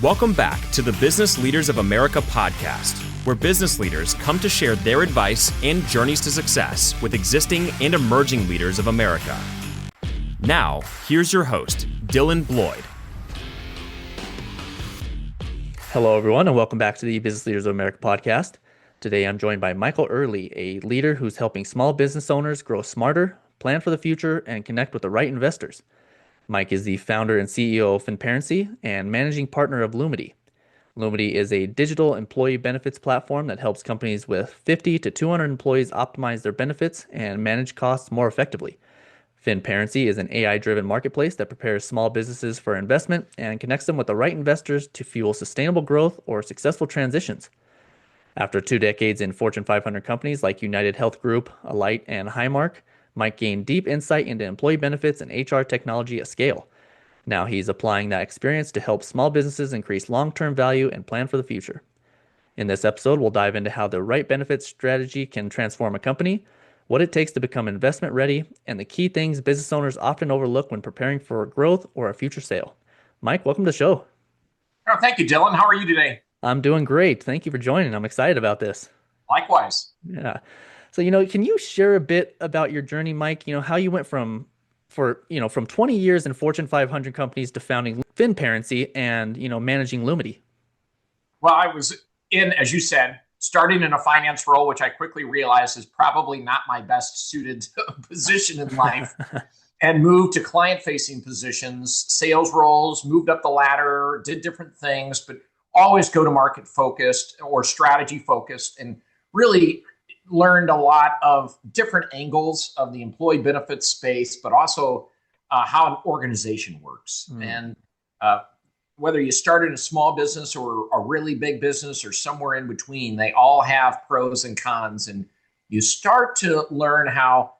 Welcome back to the Business Leaders of America podcast, where business leaders come to share their advice and journeys to success with existing and emerging leaders of America. Now, here's your host, Dylan Bloyd. Hello, everyone, and welcome back to the Business Leaders of America podcast. Today, I'm joined by Michael Ehrle, a leader who's helping small business owners grow smarter, plan for the future, and connect with the right investors. Mike is the founder and CEO of Finparency and managing partner of Lumity. Lumity is a digital employee benefits platform that helps companies with 50 to 200 employees optimize their benefits and manage costs more effectively. Finparency is an AI-driven marketplace that prepares small businesses for investment and connects them with the right investors to fuel sustainable growth or successful transitions. After 2 decades in Fortune 500 companies like UnitedHealth Group, Alight, and Highmark, Mike gained deep insight into employee benefits and HR technology at scale. Now he's applying that experience to help small businesses increase long-term value and plan for the future. In this episode, we'll dive into how the right benefits strategy can transform a company, what it takes to become investment ready, and the key things business owners often overlook when preparing for growth or a future sale. Mike, welcome to the show. Oh, thank you, Dylan. How are you today? I'm doing great. Thank you for joining. I'm excited about this. Likewise. Yeah. So, can you share a bit about your journey, Mike? How you went from 20 years in Fortune 500 companies to founding Finparency and, managing Lumity? Well, I was as you said, starting in a finance role, which I quickly realized is probably not my best suited position in life, and moved to client-facing positions, sales roles, moved up the ladder, did different things, but always go-to-market focused or strategy focused, and really learned a lot of different angles of the employee benefits space, but also how an organization works. And whether you started a small business or a really big business or somewhere in between, they all have pros and cons. And you start to learn how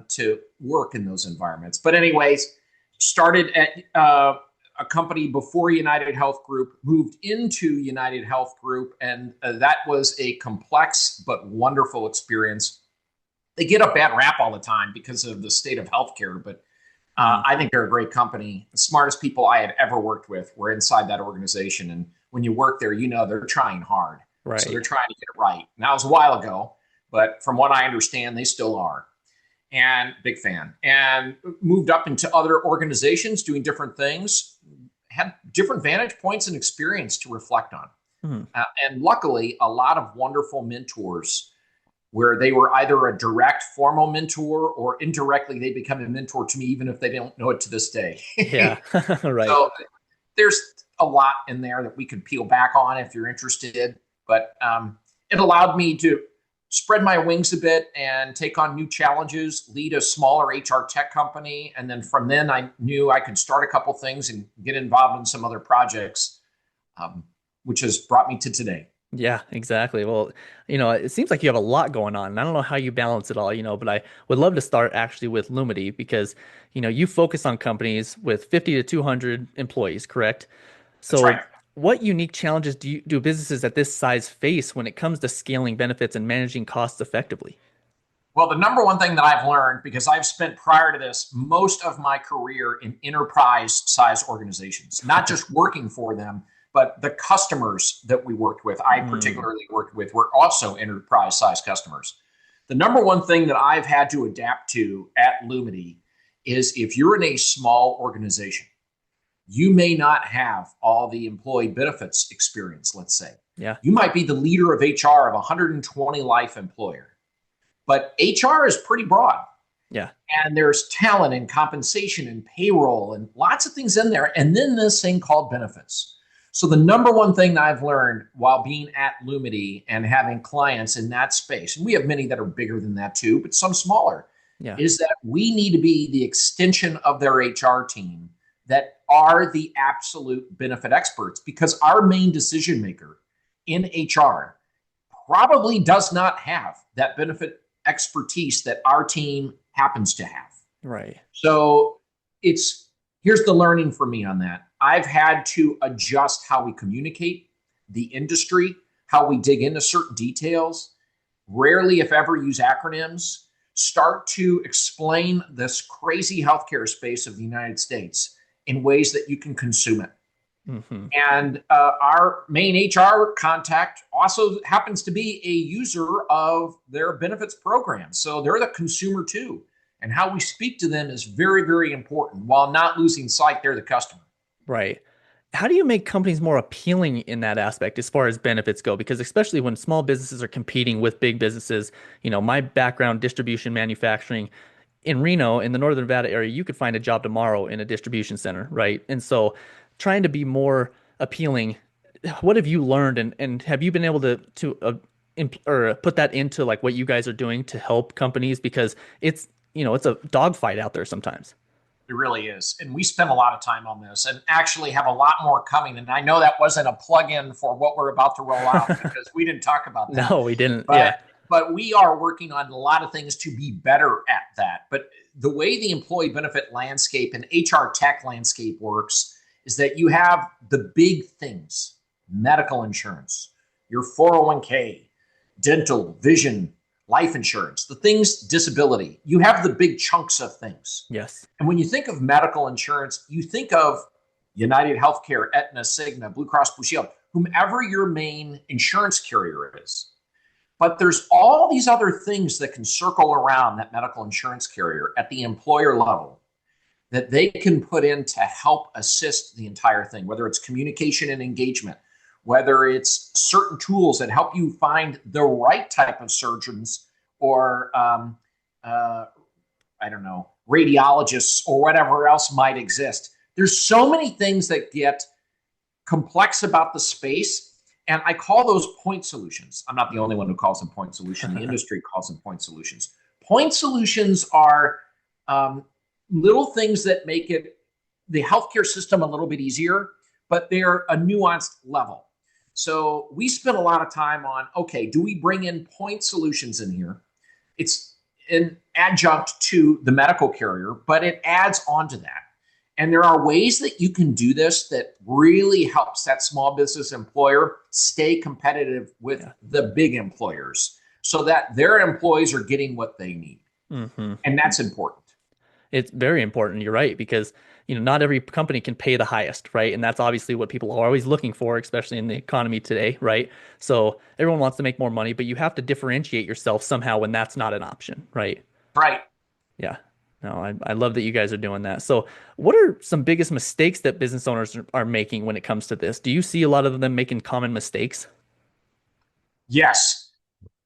to work in those environments. But anyways, started at a company before UnitedHealth Group, moved into UnitedHealth Group, and that was a complex but wonderful experience. They get a bad rap all the time because of the state of healthcare, but I think they're a great company. The smartest people I had ever worked with were inside that organization, and when you work there, they're trying hard. Right. So they're trying to get it right. Now, it was a while ago, but from what I understand, they still are. And big fan. And moved up into other organizations doing different things, had different vantage points and experience to reflect on. And luckily, a lot of wonderful mentors where they were either a direct formal mentor or indirectly they become a mentor to me, even if they don't know it to this day. Yeah, right. So there's a lot in there that we could peel back on if you're interested. But it allowed me to spread my wings a bit and take on new challenges, lead a smaller HR tech company. And then from then I knew I could start a couple things and get involved in some other projects, which has brought me to today. Yeah, exactly. Well, it seems like you have a lot going on, and I don't know how you balance it all, but I would love to start actually with Lumity because, you focus on companies with 50 to 200 employees, correct? So That's right. What unique challenges do businesses at this size face when it comes to scaling benefits and managing costs effectively? Well, the number one thing that I've learned, because I've spent prior to this most of my career in enterprise size organizations, not just working for them, but the customers that we worked with, I particularly worked with, were also enterprise size customers. The number one thing that I've had to adapt to at Lumity is if you're in a small organization, you may not have all the employee benefits experience, let's say. Yeah. You might be the leader of HR of a 120 life employer, but HR is pretty broad. Yeah. And there's talent and compensation and payroll and lots of things in there. And then this thing called benefits. So the number one thing that I've learned while being at Lumity and having clients in that space, and we have many that are bigger than that too, but some smaller, is that we need to be the extension of their HR team that are the absolute benefit experts, because our main decision maker in HR probably does not have that benefit expertise that our team happens to have. Right. So here's the learning for me on that. I've had to adjust how we communicate, the industry, how we dig into certain details, rarely, if ever, use acronyms, start to explain this crazy healthcare space of the United States in ways that you can consume it. Hmm. And our main HR contact also happens to be a user of their benefits program. So they're the consumer too. And how we speak to them is very, very important while not losing sight they're the customer. Right. How do you make companies more appealing in that aspect as far as benefits go? Because especially when small businesses are competing with big businesses, my background, distribution, manufacturing, in Reno, in the Northern Nevada area, you could find a job tomorrow in a distribution center, right? And so trying to be more appealing, what have you learned and have you been able to put that into like what you guys are doing to help companies? Because it's a dogfight out there sometimes. It really is. And we spend a lot of time on this and actually have a lot more coming. And I know that wasn't a plug-in for what we're about to roll out because we didn't talk about that. No, we didn't. But Yeah. but we are working on a lot of things to be better at that. But the way the employee benefit landscape and HR tech landscape works is that you have the big things, medical insurance, your 401k, dental, vision, life insurance, the things, disability. You have the big chunks of things. Yes. And when you think of medical insurance, you think of UnitedHealth Group, Aetna, Cigna, Blue Cross Blue Shield, whomever your main insurance carrier is. But there's all these other things that can circle around that medical insurance carrier at the employer level that they can put in to help assist the entire thing, whether it's communication and engagement, whether it's certain tools that help you find the right type of surgeons or, I don't know, radiologists or whatever else might exist. There's so many things that get complex about the space. And I call those point solutions. I'm not the only one who calls them point solutions. The industry calls them point solutions. Point solutions are little things that make the healthcare system a little bit easier, but they're a nuanced level. So we spend a lot of time on, okay, do we bring in point solutions in here? It's an adjunct to the medical carrier, but it adds on to that. And there are ways that you can do this that really helps that small business employer stay competitive with the big employers so that their employees are getting what they need. Mm-hmm. And that's important. It's very important. You're right, because not every company can pay the highest, right? And that's obviously what people are always looking for, especially in the economy today, right? So everyone wants to make more money, but you have to differentiate yourself somehow when that's not an option, right? Right. Yeah. No, I love that you guys are doing that. So what are some biggest mistakes that business owners are making when it comes to this? Do you see a lot of them making common mistakes? Yes.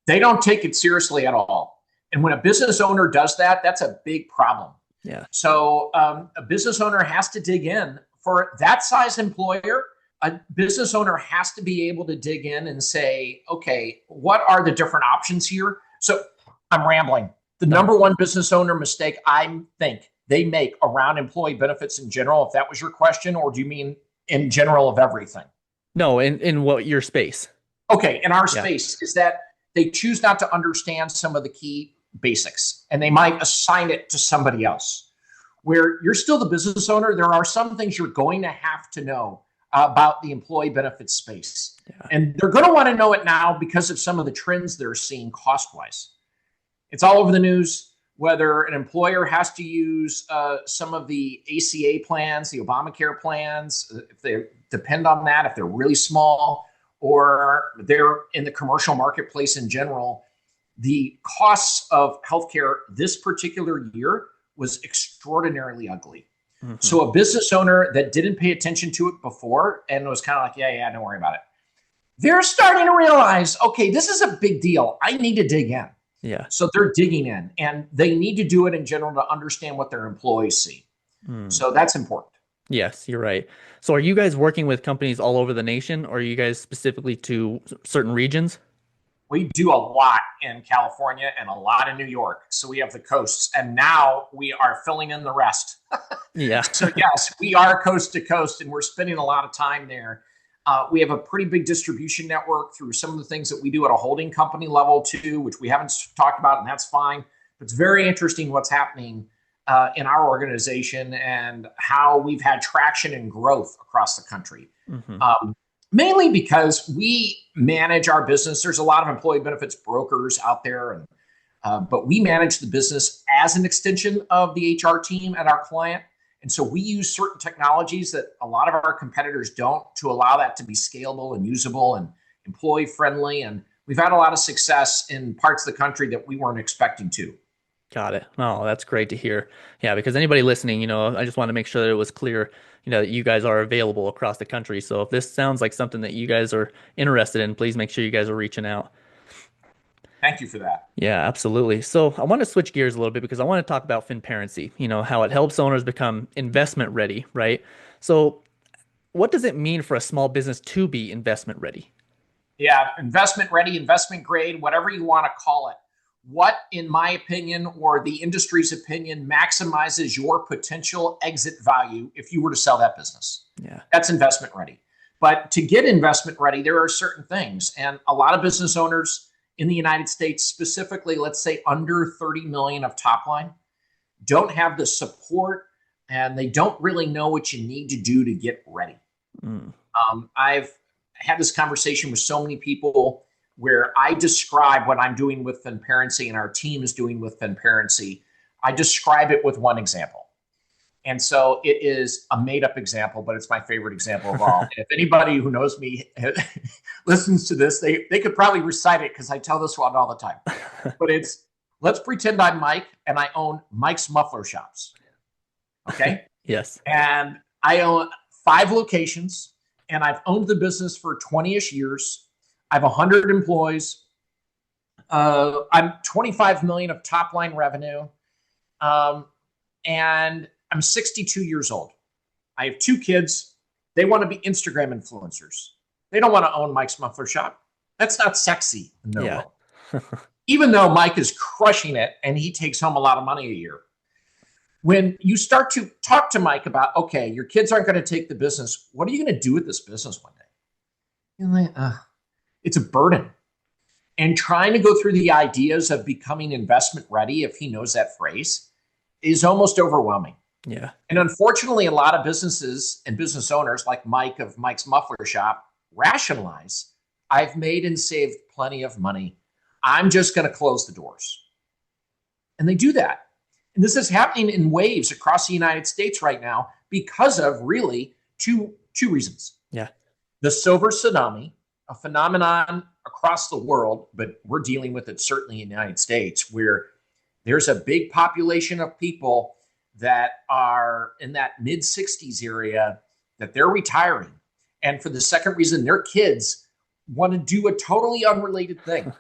They don't take it seriously at all. And when a business owner does that, that's a big problem. Yeah. So a business owner has to dig in. For that size employer, a business owner has to be able to dig in and say, okay, what are the different options here? So I'm rambling. The number one business owner mistake I think they make around employee benefits in general, if that was your question, or do you mean in general of everything? No, in what your space? Okay, in our space is that they choose not to understand some of the key basics and they might assign it to somebody else. Where you're still the business owner, there are some things you're going to have to know about the employee benefits space. Yeah. And they're going to want to know it now because of some of the trends they're seeing cost-wise. It's all over the news, whether an employer has to use some of the ACA plans, the Obamacare plans, if they depend on that, if they're really small, or they're in the commercial marketplace in general. The costs of healthcare this particular year was extraordinarily ugly. Mm-hmm. So a business owner that didn't pay attention to it before and was kind of like, yeah, don't worry about it. They're starting to realize, okay, this is a big deal. I need to dig in. Yeah. So they're digging in and they need to do it in general to understand what their employees see. So that's important. Yes, you're right. So are you guys working with companies all over the nation, or are you guys specifically to certain regions? We do a lot in California and a lot in New York. So we have the coasts, and now we are filling in the rest. Yeah. So yes, we are coast to coast, and we're spending a lot of time there. We have a pretty big distribution network through some of the things that we do at a holding company level too, which we haven't talked about, and that's fine. But it's very interesting what's happening in our organization and how we've had traction and growth across the country. Mm-hmm. Mainly because we manage our business. There's a lot of employee benefits brokers out there, but we manage the business as an extension of the HR team at our client. And so we use certain technologies that a lot of our competitors don't to allow that to be scalable and usable and employee friendly. And we've had a lot of success in parts of the country that we weren't expecting to. Got it. Oh, that's great to hear. Yeah, because anybody listening, I just want to make sure that it was clear, that you guys are available across the country. So if this sounds like something that you guys are interested in, please make sure you guys are reaching out. Thank you for that. Yeah, absolutely. So I want to switch gears a little bit because I want to talk about Finparency, how it helps owners become investment ready, right? So what does it mean for a small business to be investment ready? Yeah, investment ready, investment grade, whatever you want to call it. What, in my opinion, or the industry's opinion, maximizes your potential exit value if you were to sell that business? Yeah. That's investment ready. But to get investment ready, there are certain things. And a lot of business owners in the United States, specifically, let's say under 30 million of top line, don't have the support and they don't really know what you need to do to get ready. I've had this conversation with so many people where I describe what I'm doing with Finparency and our team is doing with Finparency. I describe it with one example. And so it is a made up example, but it's my favorite example of all. If anybody who knows me listens to this, they could probably recite it because I tell this one all the time. But it's, let's pretend I'm Mike and I own Mike's Muffler Shops. Okay? Yes. And I own 5 locations and I've owned the business for 20-ish years. I have 100 employees. I'm 25 million of top line revenue. And I'm 62 years old. I have 2 kids. They want to be Instagram influencers. They don't want to own Mike's Muffler Shop. That's not sexy in their world. Even though Mike is crushing it and he takes home a lot of money a year. When you start to talk to Mike about, okay, your kids aren't going to take the business. What are you going to do with this business one day? You're like, it's a burden. And trying to go through the ideas of becoming investment ready, if he knows that phrase, is almost overwhelming. Yeah. And unfortunately, a lot of businesses and business owners like Mike of Mike's Muffler Shop rationalize, I've made and saved plenty of money. I'm just going to close the doors. And they do that. And this is happening in waves across the United States right now because of really two reasons. Yeah. The silver tsunami, a phenomenon across the world, but we're dealing with it certainly in the United States, where there's a big population of people that are in that mid-60s area that they're retiring. And for the second reason, their kids want to do a totally unrelated thing.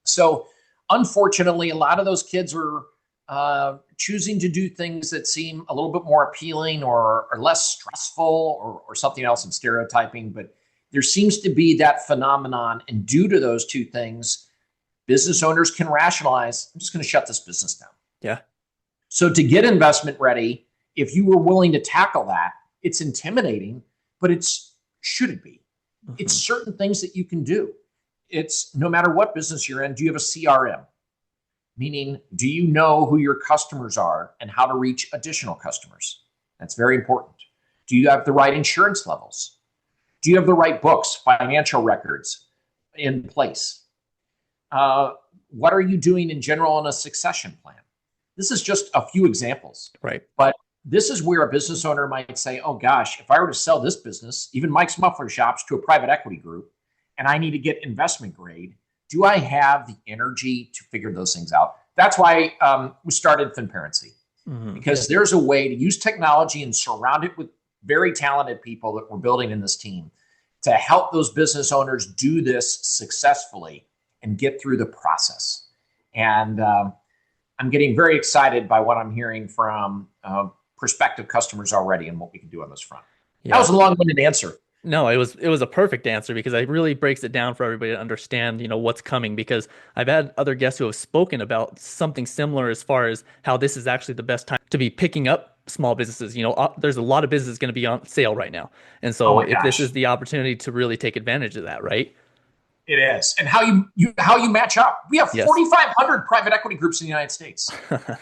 So unfortunately, a lot of those kids are choosing to do things that seem a little bit more appealing or less stressful or something else in stereotyping. But there seems to be that phenomenon. And due to those two things, business owners can rationalize, I'm just going to shut this business down. Yeah. So to get investment ready, if you were willing to tackle that, it's intimidating, but should it be? Mm-hmm. It's certain things that you can do. It's no matter what business you're in, do you have a CRM? Meaning, do you know who your customers are and how to reach additional customers? That's very important. Do you have the right insurance levels? Do you have the right books, financial records in place? What are you doing in general on a succession plan? This is just a few examples. Right. But this is where a business owner might say, oh gosh, if I were to sell this business, even Mike's Muffler Shops, to a private equity group, and I need to get investment grade, do I have the energy to figure those things out? That's why we started Finparency, because there's a way to use technology and surround it with very talented people that we're building in this team to help those business owners do this successfully and get through the process. And I'm getting very excited by what I'm hearing from prospective customers already and what we can do on this front. Yeah. That was a long-winded answer. No, it was a perfect answer because it really breaks it down for everybody to understand, what's coming. Because I've had other guests who have spoken about something similar as far as how this is actually the best time to be picking up small businesses. There's a lot of businesses going to be on sale right now, and so if this is the opportunity to really take advantage of that, right? It is. And how you match up. We have 4,500 private equity groups in the United States,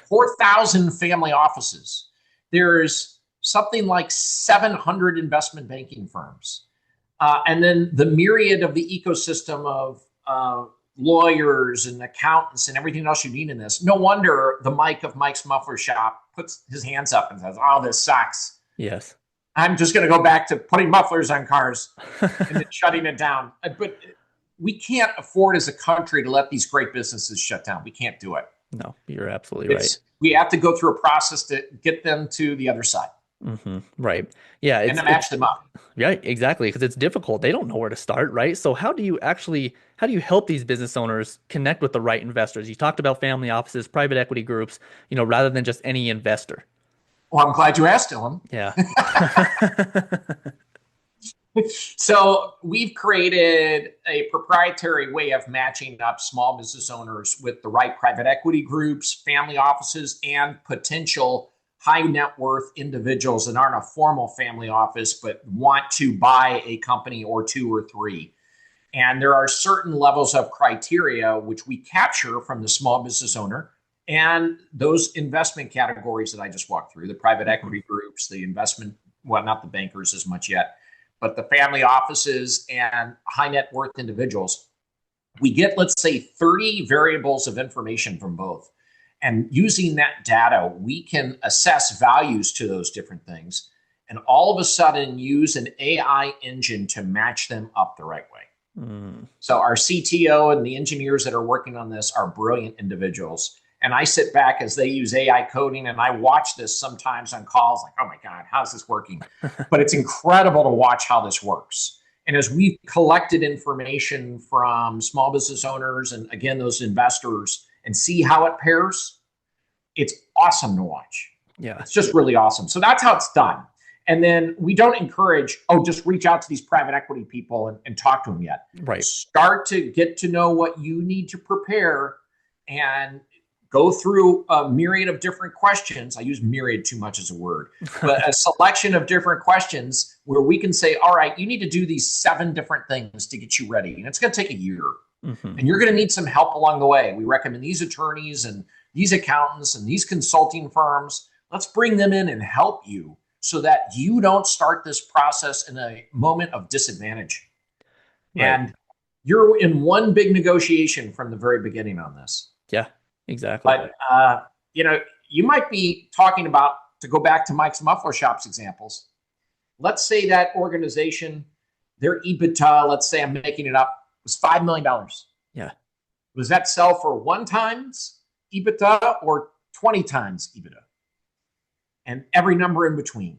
4,000 family offices. There's something like 700 investment banking firms. And then the myriad of the ecosystem of lawyers and accountants and everything else you need in this. No wonder the Mike of Mike's Muffler Shop puts his hands up and says, oh, this sucks. Yes. I'm just going to go back to putting mufflers on cars and then shutting it down. But we can't afford as a country to let these great businesses shut down. We can't do it. No, you're absolutely right. We have to go through a process to get them to the other side. Mm-hmm. Right. Yeah. And to match them up. Yeah, exactly. Because it's difficult. They don't know where to start, right? So how do you help these business owners connect with the right investors? You talked about family offices, private equity groups, rather than just any investor. Well, I'm glad you asked, Dylan. Yeah. So we've created a proprietary way of matching up small business owners with the right private equity groups, family offices, and potential high net worth individuals that aren't a formal family office, but want to buy a company or two or three. And there are certain levels of criteria which we capture from the small business owner and those investment categories that I just walked through, the private equity groups, the investment, well, not the bankers as much yet, but the family offices and high net worth individuals. We get, let's say, 30 variables of information from both. And using that data, we can assess values to those different things and all of a sudden use an AI engine to match them up the right way. So our CTO and the engineers that are working on this are brilliant individuals. And I sit back as they use AI coding and I watch this sometimes on calls like, oh my God, how's this working? But it's incredible to watch how this works. And as we've collected information from small business owners and again, those investors and see how it pairs, it's awesome to watch. Yeah. It's just really awesome. So that's how it's done. And then we don't encourage, just reach out to these private equity people and talk to them yet. Right. Start to get to know what you need to prepare and go through a myriad of different questions. I use myriad too much as a word, but a selection of different questions where we can say, all right, you need to do these 7 different things to get you ready. And it's going to take a year. And you're going to need some help along the way. We recommend these attorneys and these accountants and these consulting firms. Let's bring them in and help you so that you don't start this process in a moment of disadvantage. Right. And you're in one big negotiation from the very beginning on this. Yeah, exactly. But, you might be talking about, to go back to Mike's Muffler Shop's examples, let's say that organization, their EBITDA, let's say I'm making it up, was $5 million. Yeah. Was that sell for 1 times EBITDA or 20 times EBITDA? And every number in between.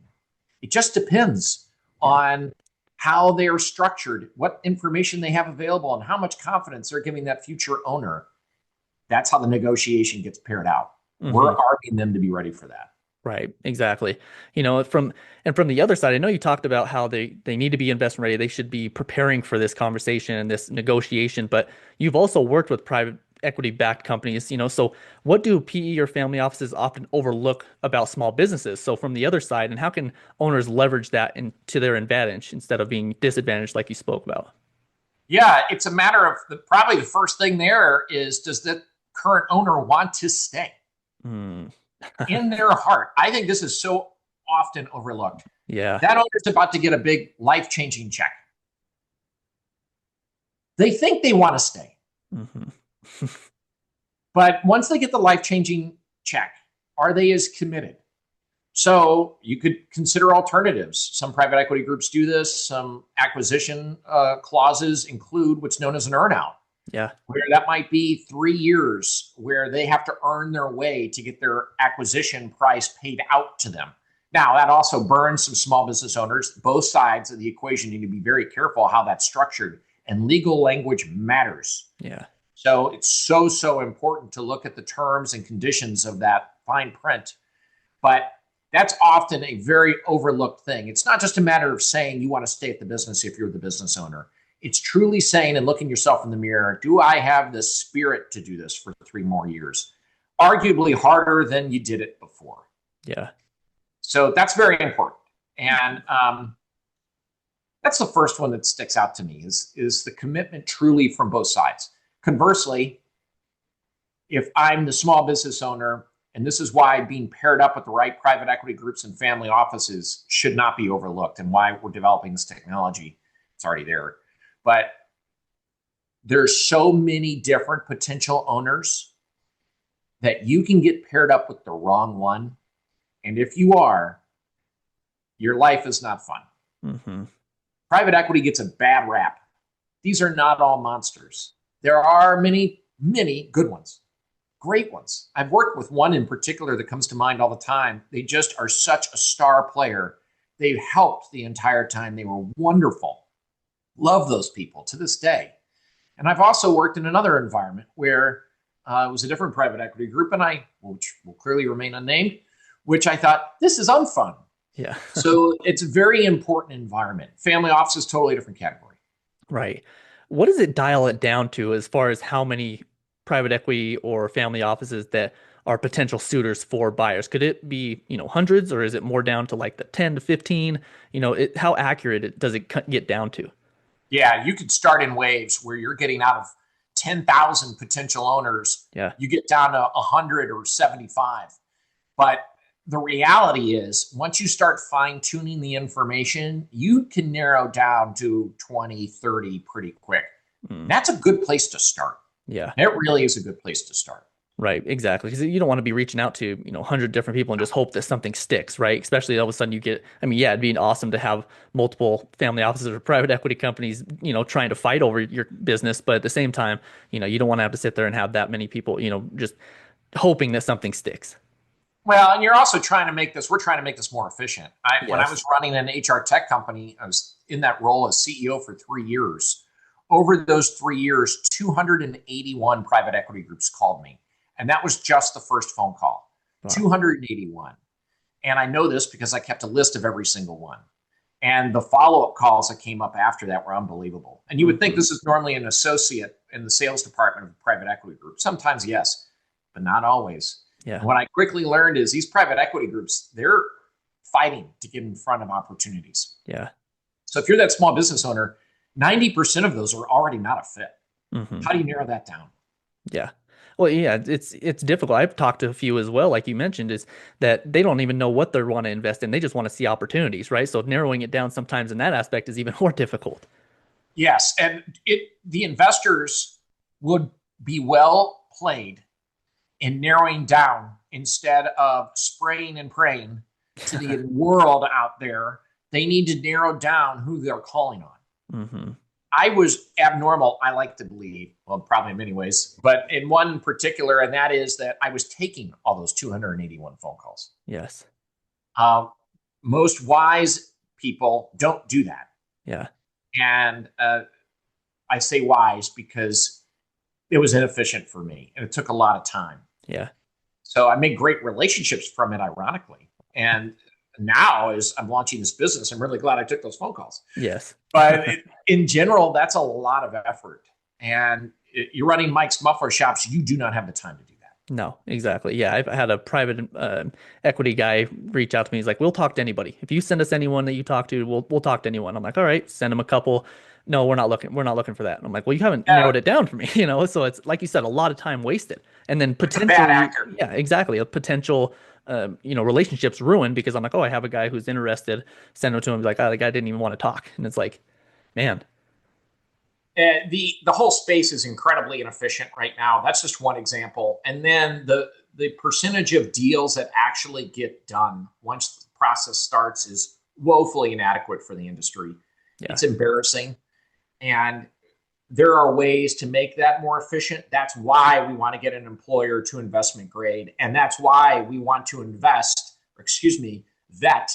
It just depends on how they are structured, what information they have available, and how much confidence they're giving that future owner. That's how the negotiation gets paired out. We're arming them to be ready for that. Right, exactly. From the other side, I know you talked about how they need to be investment ready. They should be preparing for this conversation and this negotiation, but you've also worked with private equity backed companies, so what do PE or family offices often overlook about small businesses? So from the other side, and how can owners leverage that to their advantage instead of being disadvantaged like you spoke about? Yeah, it's a matter of probably the first thing there is, does the current owner want to stay? In their heart. I think this is so often overlooked. Yeah. That owner's about to get a big life-changing check. They think they want to stay. But once they get the life-changing check, are they as committed? So you could consider alternatives. Some private equity groups do this. Some acquisition clauses include what's known as an earnout. Yeah. Where that might be 3 years where they have to earn their way to get their acquisition price paid out to them. Now, that also burns some small business owners. Both sides of the equation need to be very careful how that's structured. And legal language matters. Yeah. So it's so important to look at the terms and conditions of that fine print. But that's often a very overlooked thing. It's not just a matter of saying you want to stay at the business if you're the business owner. It's truly saying and looking yourself in the mirror, do I have the spirit to do this for 3 more years? Arguably harder than you did it before. Yeah. So that's very important. And that's the first one that sticks out to me is the commitment truly from both sides. Conversely, if I'm the small business owner, and this is why being paired up with the right private equity groups and family offices should not be overlooked and why we're developing this technology. It's already there. But there's so many different potential owners that you can get paired up with the wrong one. And if you are, your life is not fun. Mm-hmm. Private equity gets a bad rap. These are not all monsters. There are many, many good ones, great ones. I've worked with one in particular that comes to mind all the time. They just are such a star player. They've helped the entire time. They were wonderful. Love those people to this day. And I've also worked in another environment where it was a different private equity group, and which will clearly remain unnamed, which I thought, this is unfun. Yeah. So it's a very important environment. Family office is totally different category. Right. What does it dial it down to as far as how many private equity or family offices that are potential suitors for buyers? Could it be, hundreds, or is it more down to like the 10 to 15? How accurate does it get down to? Yeah, you could start in waves where you're getting out of 10,000 potential owners. Yeah. You get down to 100 or 75. But the reality is, once you start fine-tuning the information, you can narrow down to 20, 30 pretty quick. That's a good place to start. Yeah. It really is a good place to start. Right, exactly. Because you don't want to be reaching out to, 100 different people and just hope that something sticks, right? Especially all of a sudden it'd be awesome to have multiple family offices or private equity companies, trying to fight over your business. But at the same time, you don't want to have to sit there and have that many people, just hoping that something sticks. Well, and we're trying to make this more efficient. When I Yes. was running an HR tech company, I was in that role as CEO for 3 years. Over those 3 years, 281 private equity groups called me. And that was just the first phone call. Wow. 281. And I know this because I kept a list of every single one. And the follow-up calls that came up after that were unbelievable. And you would think this is normally an associate in the sales department of a private equity group. Sometimes, yes, but not always. Yeah. And what I quickly learned is these private equity groups, they're fighting to get in front of opportunities. Yeah. So if you're that small business owner, 90% of those are already not a fit. Mm-hmm. How do you narrow that down? Yeah. Well, yeah, it's difficult. I've talked to a few as well, like you mentioned, is that they don't even know what they want to invest in. They just want to see opportunities, right? So narrowing it down sometimes in that aspect is even more difficult. Yes, and the investors would be well played in narrowing down instead of spraying and praying to the world out there. They need to narrow down who they're calling on. Mm-hmm. I was abnormal, I like to believe, well, probably in many ways, but in one particular, and that is that I was taking all those 281 phone calls. Yes. Most wise people don't do that. Yeah. And I say wise because it was inefficient for me and it took a lot of time. Yeah. So I made great relationships from it, ironically. And now, as I'm launching this business, I'm really glad I took those phone calls. Yes. But in general, that's a lot of effort. And you're running Mike's Muffler Shops, you do not have the time to do that. No, exactly. Yeah, I've had a private equity guy reach out to me. He's like, "We'll talk to anybody. If you send us anyone that you talk to, we'll talk to anyone." I'm like, "All right, send them a couple." No, we're not looking for that. And I'm like, "Well, you haven't narrowed it down for me, So it's like you said, a lot of time wasted, and then potentially, bad actor. Yeah, exactly, a potential, relationships ruined because I'm like, oh, I have a guy who's interested. Send him to him. He's like, oh, the guy didn't even want to talk, and it's like, man. The whole space is incredibly inefficient right now. That's just one example. And then the percentage of deals that actually get done once the process starts is woefully inadequate for the industry. Yeah. It's embarrassing. And there are ways to make that more efficient. That's why we want to get an employer to investment grade. And that's why we want to vet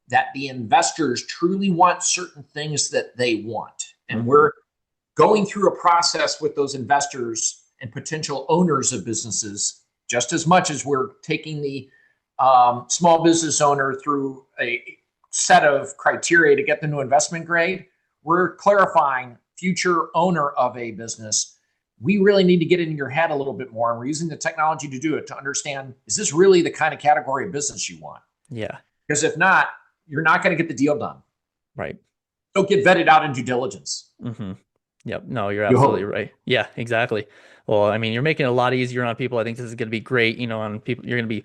that the investors truly want certain things that they want. And we're going through a process with those investors and potential owners of businesses, just as much as we're taking the small business owner through a set of criteria to get them to investment grade. We're clarifying future owner of a business. We really need to get in your head a little bit more. And we're using the technology to do it, to understand, is this really the kind of category of business you want? Yeah. Because if not, you're not going to get the deal done. Right. Don't get vetted out in due diligence. Mm-hmm. Yep. No, you're absolutely right. Yeah, exactly. Well, I mean, you're making it a lot easier on people. I think this is going to be great, on people. You're going to be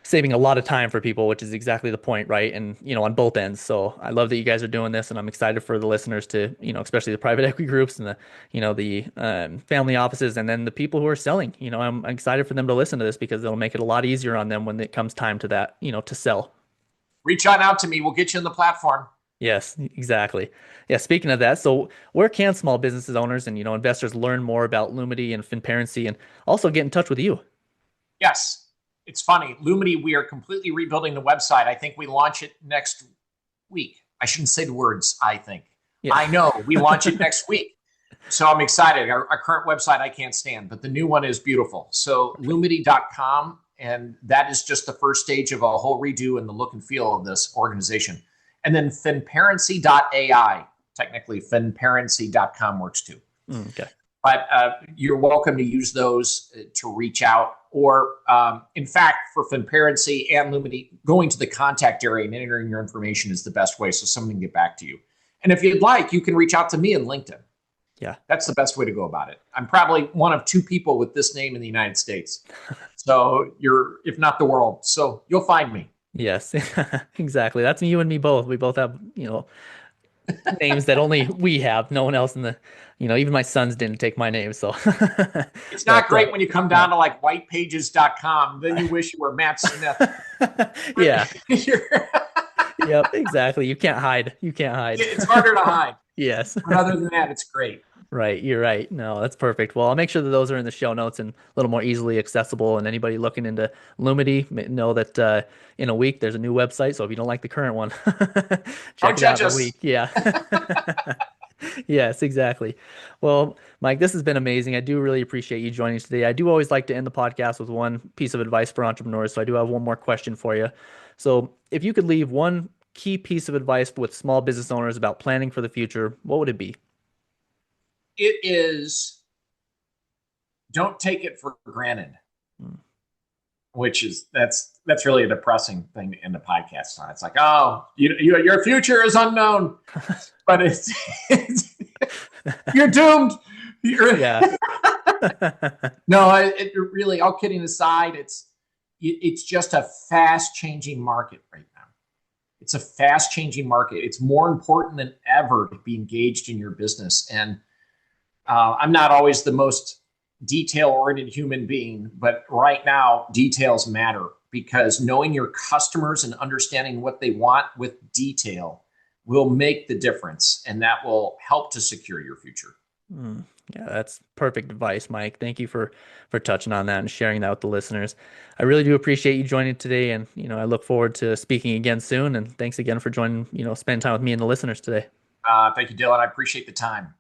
saving a lot of time for people, which is exactly the point, right? And, on both ends. So I love that you guys are doing this, and I'm excited for the listeners to, especially the private equity groups and the family offices, and then the people who are selling. I'm excited for them to listen to this because it'll make it a lot easier on them when it comes time to that, to sell. Reach on out to me. We'll get you in the platform. Yes, exactly. Yeah, speaking of that, so where can small businesses owners and, investors learn more about Lumity and Finparency and also get in touch with you? Yes. It's funny. Lumity, we are completely rebuilding the website. I think we launch it next week. I shouldn't say the words, I think. Yeah. I know. We launch it next week. So I'm excited. Our current website I can't stand, but the new one is beautiful. So lumity.com, and that is just the first stage of a whole redo in the look and feel of this organization. And then finparency.ai. Technically, finparency.com works too. Okay. But you're welcome to use those to reach out. Or, in fact, for Finparency and Lumity, going to the contact area and entering your information is the best way so someone can get back to you. And if you'd like, you can reach out to me in LinkedIn. Yeah. That's the best way to go about it. I'm probably one of two people with this name in the United States. So you're, if not the world. So you'll find me. Yes, exactly. That's you and me both. We both have, names that only we have. No one else in the, even my sons didn't take my name. So it's not great when you come down to like whitepages.com. Then you wish you were Matt Smith. Yeah. Yep, exactly. You can't hide. It's harder to hide. Yes. But other than that, it's great. Right. You're right. No, that's perfect. Well, I'll make sure that those are in the show notes and a little more easily accessible. And anybody looking into Lumity know that in a week there's a new website. So if you don't like the current one, check it out in a week. Yeah. Yes, exactly. Well, Mike, this has been amazing. I do really appreciate you joining us today. I do always like to end the podcast with one piece of advice for entrepreneurs. So I do have one more question for you. So if you could leave one key piece of advice with small business owners about planning for the future, what would it be? It is, don't take it for granted, which is, that's really a depressing thing to end the podcast on. It's like, oh, your future is unknown, but it's you're doomed. Yeah. No, it really, all kidding aside, it's just a fast changing market right now. It's a fast changing market. It's more important than ever to be engaged in your business. And I'm not always the most detail-oriented human being, but right now, details matter because knowing your customers and understanding what they want with detail will make the difference, and that will help to secure your future. Yeah, that's perfect advice, Mike. Thank you for touching on that and sharing that with the listeners. I really do appreciate you joining today, and I look forward to speaking again soon. And thanks again for joining, spending time with me and the listeners today. Thank you, Dylan. I appreciate the time.